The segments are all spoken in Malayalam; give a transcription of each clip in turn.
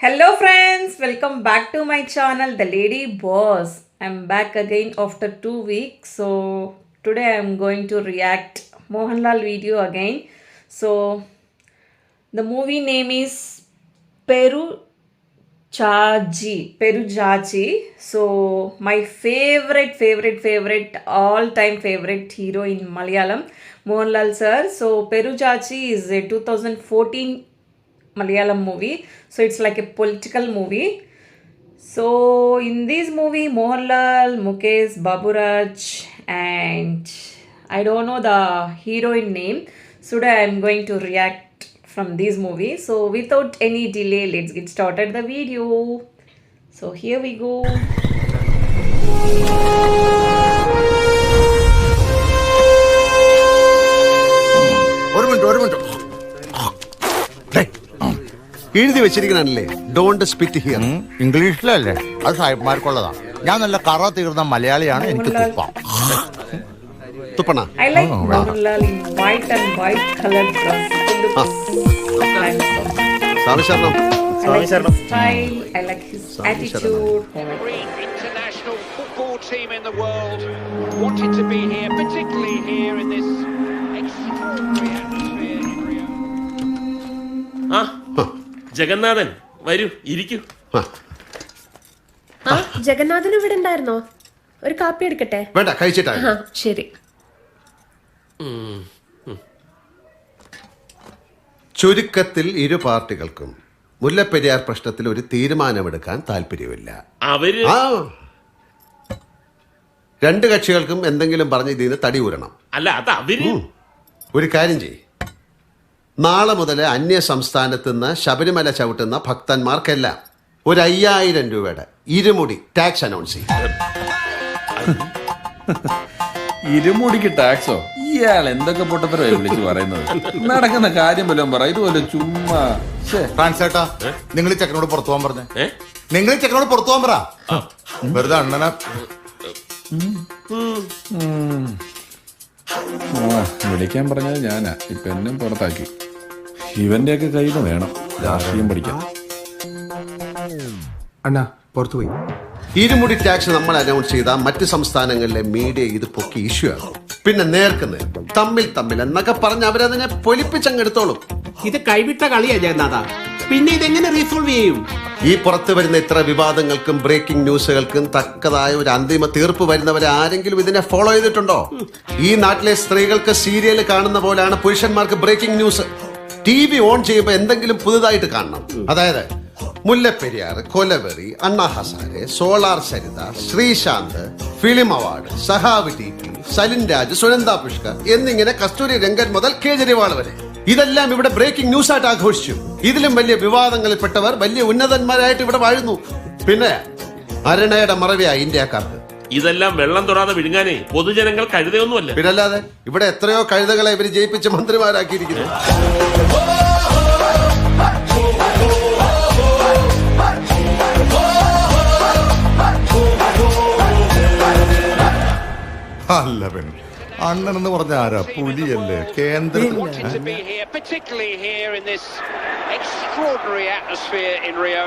Hello friends, welcome back to my channel The Lady Boss. I'm back again after 2 weeks. So today I'm going to react Mohanlal video again. So the movie name is Perujachi. So my favorite all-time favorite hero in Malayalam, Mohanlal sir. So Perujachi is a 2014 Malayalam movie. So it's like a political movie. So in this movie, Mohanlal, Mukesh, Baburaj, and I don't know the heroine name. So today I'm going to react from this movie. So without any delay, let's get started the video. So here we go. ഒരു മിനിറ്റ് എഴുതി വെച്ചിരിക്കണല്ലേ, ഡോണ്ട് സ്പിറ്റ് ഹിയർ. ഇംഗ്ലീഷിലല്ലേ? അത് സാഹിബ്മാർക്കുള്ളതാണ്. ഞാൻ നല്ല കറ തീർന്ന മലയാളിയാണ്. എനിക്ക് തുപ്പാം. തുപ്പണ. I like Mohanlal in white and white colored dress. സാവിശരണം. I like his style. I like his attitude. Every international football team in the world wanted to be here, particularly here in this extraordinary atmosphere in Rio. Jagannathan വരൂ, ഇരിക്കൂ. ജഗന്നാഥൻ ഇവിടെ ഉണ്ടായിരുന്നോ? ഒരു കാപ്പി എടുക്കട്ടെ? വേണ്ട, കഴിച്ചിട്ടാ. ശരി. ചുരുക്കത്തിൽ ഇരു പാർട്ടികൾക്കും മുല്ലപ്പെരിയാർ പ്രശ്നത്തിൽ ഒരു തീരുമാനമെടുക്കാൻ താല്പര്യമില്ല. അവര് രണ്ട് കക്ഷികൾക്കും എന്തെങ്കിലും പറഞ്ഞ് ഇതിന് തടി ഊരണം. അല്ല, അത് അവര് ഒരു കാര്യം ചെയ്യും, നാളെ മുതൽ അന്യ സംസ്ഥാനത്ത് നിന്ന് ശബരിമല ചവിട്ടുന്ന ഭക്തന്മാർക്കെല്ലാം ഒരു 5000 രൂപയുടെ ഇരുമുടി ടാക്സ് അനൗൺസ് ചെയ്യും. ഇരുമുടിക്ക് ടാക്സോ? ഇയാൾ എന്തൊക്കെ പൊട്ടത്തരമായി വിളിച്ചു പറയുന്നത്? നടക്കുന്ന കാര്യം വല്ലതും പറ. ഇതുപോലെ ചുമ്മാ. ഫ്രാൻസേട്ടാ, നിങ്ങൾ ചെക്കനോട് പുറത്തു പോകാൻ പറഞ്ഞേ. നിങ്ങൾ ചെക്കനോട് പുറത്തു പോകാൻ പറ. വെറുതെ അണ്ണനെ വിളിക്കാൻ പറഞ്ഞത് ഞാനാ. ഇപ്പൊ എന്നെ പുറത്താക്കി. ഇവന്റെയൊക്കെ കയ്യിൽ വേണം രാഷ്ട്രീയം പഠിക്കാൻ. അണ്ണാ പുറത്തു പോയി. ഇരുമുടി ടാക്സ് നമ്മൾ അനൗൺസ് ചെയ്താൽ മറ്റ് സംസ്ഥാനങ്ങളിലെ മീഡിയ ഇത് പൊക്കി ഇഷ്യൂ ആകും. പിന്നെ നേർക്കുന്നത് തമ്മിൽ എന്നൊക്കെ പറഞ്ഞ് അവരതിനെ പൊലിപ്പിച്ചങ്ങെടുത്തോളും. ഇത് കൈവിട്ട കളിയാ ജഗന്നാഥ. പിന്നെ ഇതെങ്ങനെ റീസോൾവ് ചെയ്യും? ഈ പുറത്തു വരുന്ന ഇത്ര വിവാദങ്ങൾക്കും ബ്രേക്കിംഗ് ന്യൂസുകൾക്കും തക്കതായ ഒരു അന്തിമ തീർപ്പ് വരുന്നവരെ ആരെങ്കിലും ഇതിനെ ഫോളോ ചെയ്തിട്ടുണ്ടോ? ഈ നാട്ടിലെ സ്ത്രീകൾക്ക് സീരിയൽ കാണുന്ന പോലെയാണ് പുരുഷന്മാർക്ക് ബ്രേക്കിംഗ് ന്യൂസ്. TV ഓൺ ചെയ്യുമ്പോൾ എന്തെങ്കിലും പുതുതായിട്ട് കാണണം. അതായത് Mullaperiyar, Kolaveri, Anna Hazare, solar Saritha, Sreesanth, film award, സഹാവ് TP, സലിൻ രാജ്, സുനന്ദ പുഷ്കർ എന്നിങ്ങനെ കസ്തൂരി രംഗൻ മുതൽ കേജ്രിവാൾ വരെ ഇതെല്ലാം ഇവിടെ ബ്രേക്കിംഗ് ന്യൂസ് ആയിട്ട് ആഘോഷിച്ചു. ഇതിലും വലിയ വിവാദങ്ങളിൽപ്പെട്ടവർ വലിയ ഉന്നതന്മാരായിട്ട് ഇവിടെ വാഴുന്നു. പിന്നെ അരുണയുടെ മറവിയാ ഇന്ത്യക്കാർക്ക്. ഇതെല്ലാം വെള്ളം തൊടാതെ വിഴുങ്ങാനേ പൊതുജനങ്ങൾ കഴുതയൊന്നുമല്ല. പിന്നല്ലാതെ ഇവിടെ എത്രയോ കഴുതകളെ ഇവര് ജയിപ്പിച്ച് മന്ത്രിമാരാക്കിയിരിക്കുന്നു. അല്ല പെൺ അണ്ണനെന്ന് പറഞ്ഞ ആരാ? പുലിയല്ലേ? കേന്ദ്രത്തിൽ Wanted to be here, particularly here in this extraordinary atmosphere in Rio.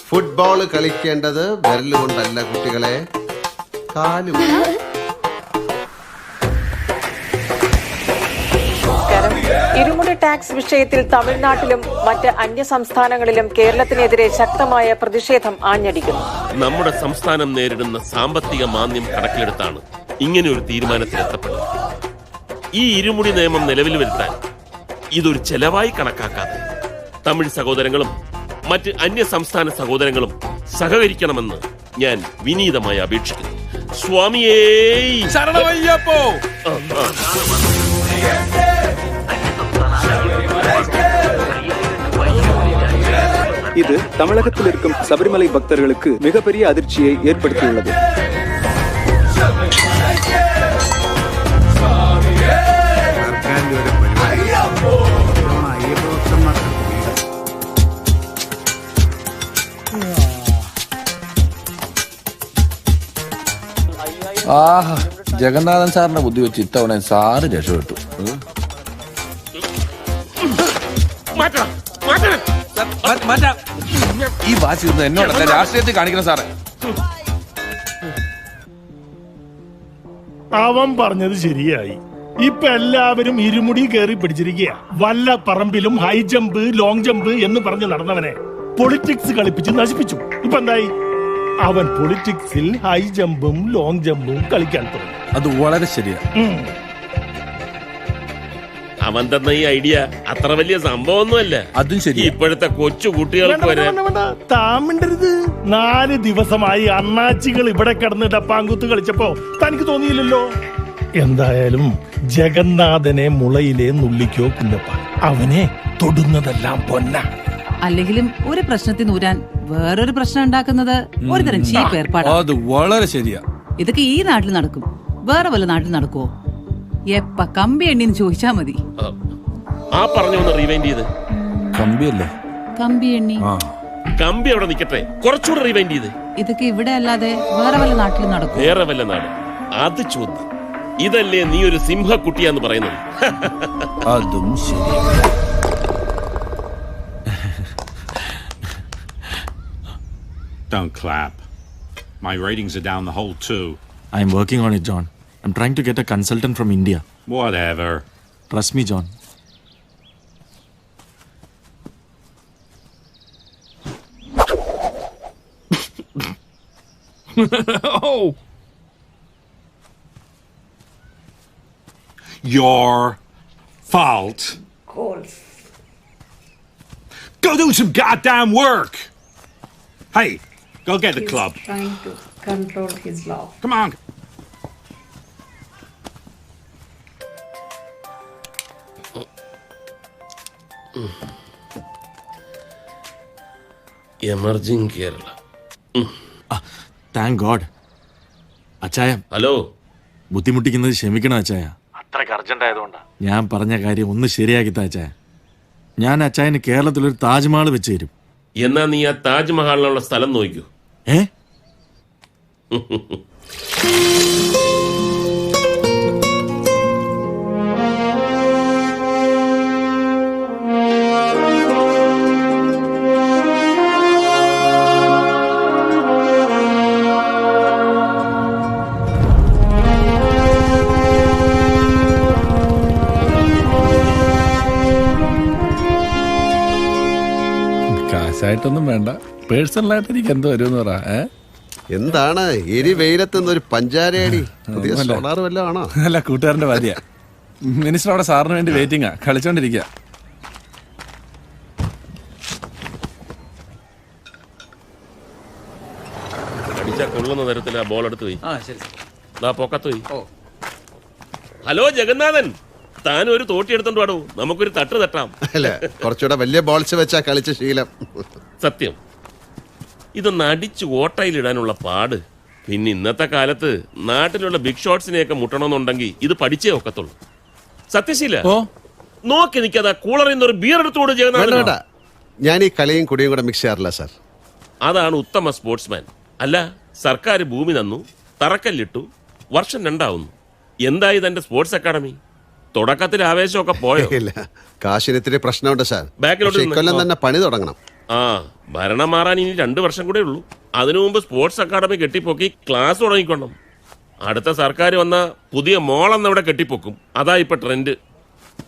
Football കളിക്കേണ്ടത് വിരലുകൊണ്ടല്ല കുട്ടികളെ, കാലും. ഇരുമുടി ടാക്സ് വിഷയത്തിൽ തമിഴ്നാട്ടിലും മറ്റ് അന്യ സംസ്ഥാനങ്ങളിലും കേരളത്തിനെതിരെ ശക്തമായ പ്രതിഷേധം ആഞ്ഞടിക്കുന്നു. നമ്മുടെ സംസ്ഥാനം നേരിടുന്ന സാമ്പത്തിക മാന്ദ്യം കണക്കിലെടുത്താണ് ഇങ്ങനെ ഒരു തീരുമാനത്തിലെത്തപ്പെടുന്നത്. ഈ ഇരുമുടി നിയമം നിലവിൽ വരുത്താൻ ഇതൊരു ചെലവായി കണക്കാക്കാതെ തമിഴ് സഹോദരങ്ങളും മറ്റ് അന്യ സംസ്ഥാന സഹോദരങ്ങളും സഹകരിക്കണമെന്ന് ഞാൻ വിനീതമായി അപേക്ഷിക്കുന്നു. സ്വാമിയേ ശരണമയ്യപ്പോ. இது தமிழகத்தில் இருக்கும் சபரிமலை பக்தர்களுக்கு மிகப்பெரிய அதிர்ச்சியை ஏற்படுத்தியுள்ளது. ആഹാ, ജഗന്നാഥൻ സാറിന്റെ ബുദ്ധി വെച്ച് ഇത്തവണ സാറ് രക്ഷപ്പെട്ടു. ഈ വാശി ഒന്നും എന്നോടല്ല, രാഷ്ട്രീയത്തിൽ കാണിക്കണം സാറേ. അവൻ പറഞ്ഞത് ശരിയായി. ഇപ്പൊ എല്ലാവരും ഇരുമുടി കയറി പിടിച്ചിരിക്കുക. വല്ല പറമ്പിലും ഹൈ ജമ്പ് ലോങ് ജമ്പ് എന്ന് പറഞ്ഞ് നടന്നവനെ പൊളിറ്റിക്സ് കളിപ്പിച്ച് നശിപ്പിച്ചു. ഇപ്പൊ എന്തായി? അവൻ പൊളിറ്റിക്സിൽ ഹൈ ജമ്പും ലോങ് ജമ്പും കളിക്കാൻ തുടങ്ങി. അത് വളരെ ശരിയാ. അവൻ തന്ന ഈ ഐഡിയ അത്ര വലിയ സംഭവമൊന്നുമല്ല. അതും ശരി. ഇപ്പോഴത്തെ കൊച്ചു കുട്ടികൾക്ക് വരെ താമിണ്ടരുത്. 4 ദിവസമായി അണ്ണാച്ചികൾ ഇവിടെ കിടന്ന് ഡപ്പാങ്കുത്ത് കളിച്ചപ്പോ തനിക്ക് തോന്നിയില്ലല്ലോ? എന്തായാലും ജഗന്നാഥനെ മുളയിലെ നുള്ളിക്കോ കുഞ്ഞപ്പ. അവനെ തൊടുന്നതെല്ലാം പൊന്ന. അല്ലെങ്കിലും ഒരു പ്രശ്നത്തിൽ നൂരാൻ വേറൊരു പ്രശ്നം ഉണ്ടാക്കുന്നത് ഒരുതരം ചീപ്പ് ഏർപ്പാടാണ്. അത് വളരെ ശരിയാ. ഇതൊക്കെ ഈ നാട്ടിൽ നടക്കും, വേറെ വല്ല നാട്ടിൽ നടക്കുവോ? എപ്പ കമ്പി എണ്ണിന്ന് ചോദിച്ചാ മതി. ആ പറഞ്ഞൊന്ന് റിവൈൻഡ് ചെയ്ത്. കമ്പിയല്ലേ? കമ്പി എണ്ണി. കമ്പി അവിടെ നിൽക്കട്ടെ, കുറച്ചുകൂടെ റിവൈൻഡ് ചെയ്ത്. ഇതൊക്കെ ഇവിടെ അല്ലാതെ വേറെ വല്ല നാട്ടിൽ നടക്കും? വേറെ വല്ല നാട്? അത് ചോദ്യം. ഇതല്ലേ നീ ഒരു സിംഹക്കുട്ടിയാന്ന് പറയുന്നത്? അതും ശരി. Don't clap. My ratings are down the hole too. I'm working on it, John. I'm trying to get a consultant from India. Whatever. Trust me, John. Oh! Your fault. Goals. Go do some goddamn work! Hey, go get the club. He's trying to control his laugh. Come on. Emerging Kerala. Thank God. അച്ചായ, ഹലോ. ബുദ്ധിമുട്ടിക്കുന്നത് ക്ഷമിക്കണം അച്ചായ. അത്രയ്ക്ക് അർജന്റ് ആയതുകൊണ്ടാ ഞാൻ പറഞ്ഞ കാര്യം ഒന്ന് ശരിയാക്കി അച്ചായ. ഞാൻ അച്ചായന് കേരളത്തിലൊരു താജ്മഹൽ വെച്ച് തരും. എന്നാ നീ ആ താജ്മഹലിനുള്ള സ്ഥലം നോക്കൂ. കാശായിട്ടൊന്നും വേണ്ട, പേഴ്സണലായിട്ട് എനിക്ക് എന്തോ വരുമെന്ന് പറ. എന്താണ് എരി വെയിലത്തുനിന്ന് ഒരു പഞ്ചാരയടി? പുതിയ സോളാർ വല്ലതും ആണോ? അല്ല, കൂട്ടുകാരന്റെ ഭാര്യ. മിനിസ്റ്റർ അവിടെ സാറിന് വേണ്ടി വെയിറ്റിംഗാ, കളിച്ചോണ്ടിരിക്കുക. അടിച്ചാ കൊള്ളുന്ന തരത്തിൽ ആ ബോൾ എടുത്ത് പോയി. പൊക്കത്ത് പോയി. ഹലോ ജഗന്നാഥൻ, താൻ ഒരു തോട്ടി എടുത്തോണ്ട് പാടൂ, നമുക്കൊരു തട്ട് തട്ടാം. അല്ലേ, കുറച്ചുകൂടെ വലിയ ബോൾസ് വെച്ചാ കളിച്ച ശീലം. സത്യം, ഇതൊന്ന് അടിച്ച് ഓട്ടയിലിടാനുള്ള പാട്. പിന്നെ ഇന്നത്തെ കാലത്ത് നാട്ടിലുള്ള ബിഗ് ഷോട്ട്സിനെയൊക്കെ മുട്ടണമെന്നുണ്ടെങ്കിൽ ഇത് പഠിച്ചേ ഒക്കത്തുള്ളൂ. സത്യശീല നോക്കി നിൽക്കാതെ കൂളറിൽ നിന്ന് ഒരു ബിയർ എടുത്തോട് ചെയ്യുന്ന. ഞാൻ ഈ കളിയും കുടിയും കൂടെ മിക്സ് ചെയ്യാറില്ല സാർ. അതാണ് ഉത്തമ സ്പോർട്സ്മാൻ. അല്ല, സർക്കാർ ഭൂമി തന്നു, തറക്കല്ലിട്ടു, വർഷം 2 ആവുന്നു. എന്തായി തന്റെ സ്പോർട്സ് അക്കാഡമി? തുടക്കത്തിൽ ആവേശമൊക്കെ പോയോ? ഇല്ല, കാശിന് ഇത്തിരി പ്രശ്നമുണ്ട് സാർ. ബാക്കിലോട്ട് ഇക്കൊല്ലം തന്നെ പണി തുടങ്ങണം. ഭരണം മാറാൻ ഇനി 2 വർഷം കൂടെ ഉള്ളൂ. അതിനു മുമ്പ് സ്പോർട്സ് അക്കാഡമി കെട്ടിപ്പൊക്കി ക്ലാസ് തുടങ്ങിക്കൊള്ളണം. അടുത്ത സർക്കാർ വന്ന പുതിയ മോളെന്നവിടെ കെട്ടിപ്പൊക്കും. അതാ ഇപ്പൊ ട്രെൻഡ്.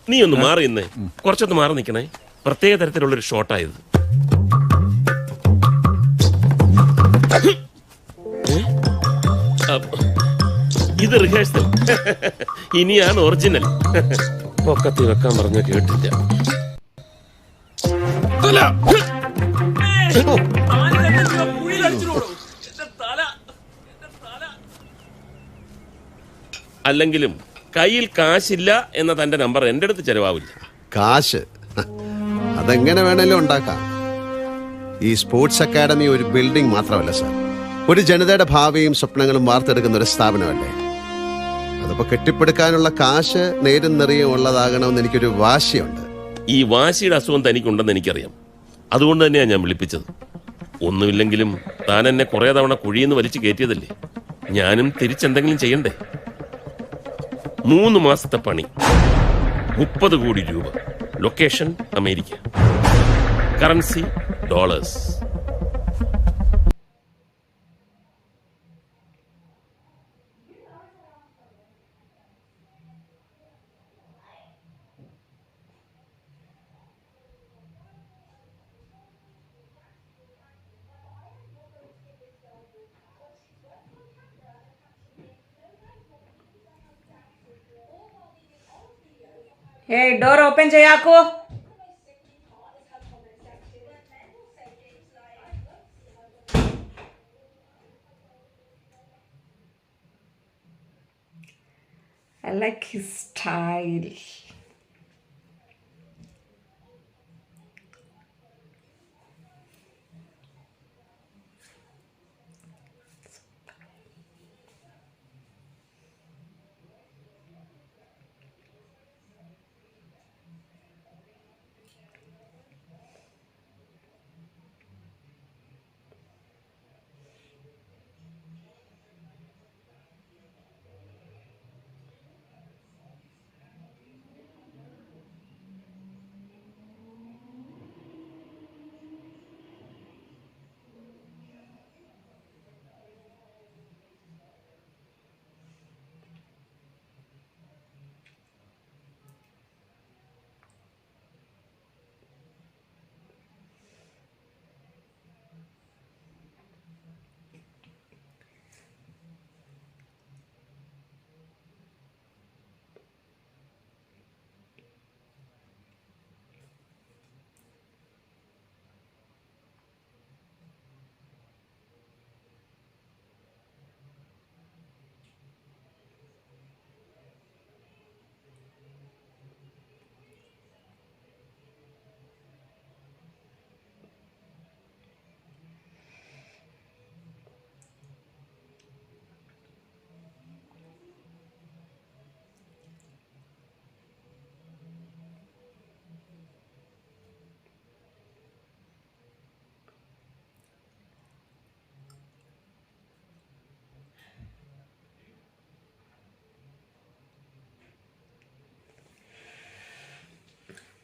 നീ ഒന്ന് മാറി നിന്നേ, കുറച്ചൊന്ന് മാറി നിൽക്കണേ. പ്രത്യേക തരത്തിലുള്ളൊരു ഷോട്ടായത്. ഇത് റിഹേഴ്സൽ, ഇനിയാണ് ഒറിജിനൽ. പൊക്കത്തി വെക്കാൻ പറഞ്ഞ കേട്ടില്ല. അല്ലെങ്കിലും കയ്യിൽ കാശില്ല എന്ന തന്റെ നമ്പർ എന്റെ അടുത്ത് ചെലവാവില്ല. കാശ് അതെങ്ങനെ വേണേലും ഉണ്ടാക്കാം. ഈ സ്പോർട്സ് അക്കാഡമി ഒരു ബിൽഡിംഗ് മാത്രമല്ല സാർ, ഒരു ജനതയുടെ ഭാവിയും സ്വപ്നങ്ങളും വാർത്തെടുക്കുന്ന ഒരു സ്ഥാപനമല്ലേ. അതിപ്പോ കെട്ടിപ്പടുക്കാനുള്ള കാശ് നേരും നിറയും ഉള്ളതാകണമെന്ന് എനിക്കൊരു വാശിയുണ്ട്. ഈ വാശിയുടെ അസുഖം തനിക്കുണ്ടെന്ന് എനിക്കറിയാം. അതുകൊണ്ട് തന്നെയാണ് ഞാൻ വിളിപ്പിച്ചത്. ഒന്നുമില്ലെങ്കിലും താൻ എന്നെ കുറെ തവണ കുഴിയെന്ന് വലിച്ചു കയറ്റിയതല്ലേ, ഞാനും തിരിച്ചെന്തെങ്കിലും ചെയ്യണ്ടേ? 3 മാസത്തെ പണി, 30 കോടി രൂപ. Location America. Currency dollars. Door open ചെയ്യാക്കോ. I like his style.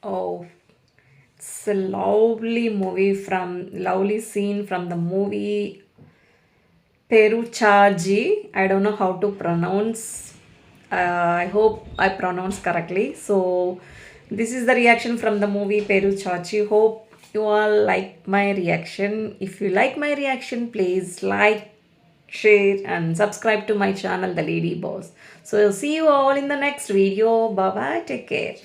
Oh, it's a lovely scene from the movie Peruchaji. I don't know how to pronounce. I hope I pronounced correctly. So this is the reaction from the movie Peruchaji. Hope you all like my reaction. If you like my reaction, please like, share and subscribe to my channel, The Lady Boss. So see you all in the next video. Bye bye. Take care.